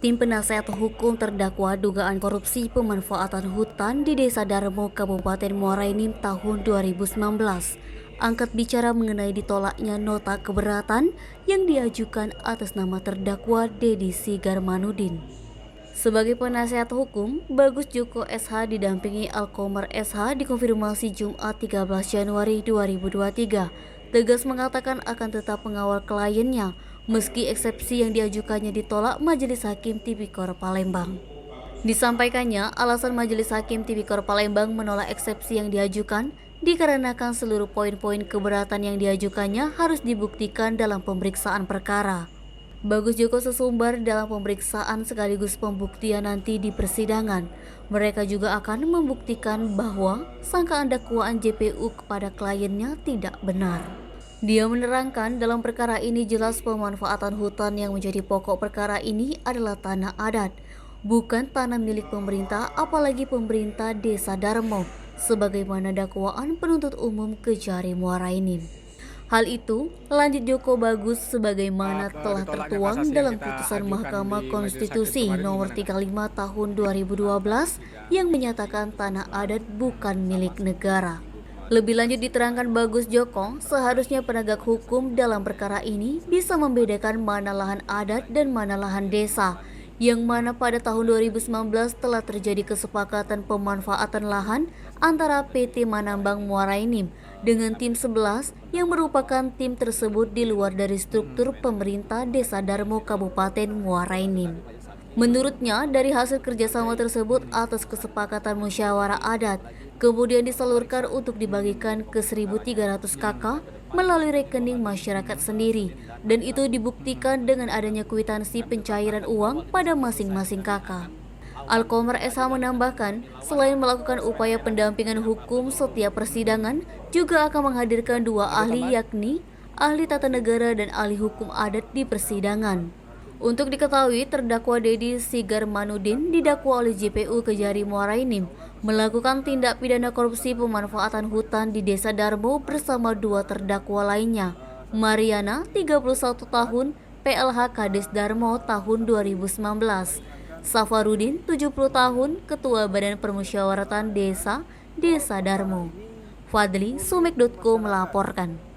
Tim penasehat hukum terdakwa dugaan korupsi pemanfaatan hutan di Desa Darmo, Kabupaten Muara Enim tahun 2019 angkat bicara mengenai ditolaknya nota keberatan yang diajukan atas nama terdakwa Dedi Sigarmanudin. Sebagai penasehat hukum, Bagus Joko SH didampingi Alkomar SH dikonfirmasi Jumat 13 Januari 2023, tegas mengatakan akan tetap mengawal kliennya meski eksepsi yang diajukannya ditolak Majelis Hakim Tipikor Palembang. Disampaikannya, alasan Majelis Hakim Tipikor Palembang menolak eksepsi yang diajukan dikarenakan seluruh poin-poin keberatan yang diajukannya harus dibuktikan dalam pemeriksaan perkara. Bagus Joko sesumbar dalam pemeriksaan sekaligus pembuktian nanti di persidangan. Mereka juga akan membuktikan bahwa sangkaan dakwaan JPU kepada kliennya tidak benar. Dia menerangkan dalam perkara ini jelas pemanfaatan hutan yang menjadi pokok perkara ini adalah tanah adat, bukan tanah milik pemerintah apalagi pemerintah Desa Darmo, sebagaimana dakwaan penuntut umum Kejari Muara Enim. Hal itu, lanjut Joko Bagus sebagaimana telah tertuang dalam putusan Mahkamah Konstitusi nomor 35 tahun 2012 yang menyatakan tanah adat bukan milik negara. Lebih lanjut diterangkan Bagus Joko, seharusnya penegak hukum dalam perkara ini bisa membedakan mana lahan adat dan mana lahan desa, yang mana pada tahun 2019 telah terjadi kesepakatan pemanfaatan lahan antara PT Manambang Muara Enim dengan tim 11 yang merupakan tim tersebut di luar dari struktur pemerintah Desa Darmo Kabupaten Muara Enim. Menurutnya, dari hasil kerjasama tersebut atas kesepakatan musyawarah adat, kemudian disalurkan untuk dibagikan ke 1.300 kakak melalui rekening masyarakat sendiri, dan itu dibuktikan dengan adanya kwitansi pencairan uang pada masing-masing kakak. Alkomar SH menambahkan, selain melakukan upaya pendampingan hukum setiap persidangan, juga akan menghadirkan dua ahli yakni ahli tata negara dan ahli hukum adat di persidangan. Untuk diketahui, terdakwa Dedi Sigarmanudin didakwa oleh JPU Kejari Muara Enim melakukan tindak pidana korupsi pemanfaatan hutan di Desa Darmo bersama dua terdakwa lainnya, Mariana 31 tahun, PLH Kades Darmo tahun 2019, Safarudin 70 tahun, Ketua Badan Permusyawaratan Desa Darmo. Fadli, Sumek.co melaporkan.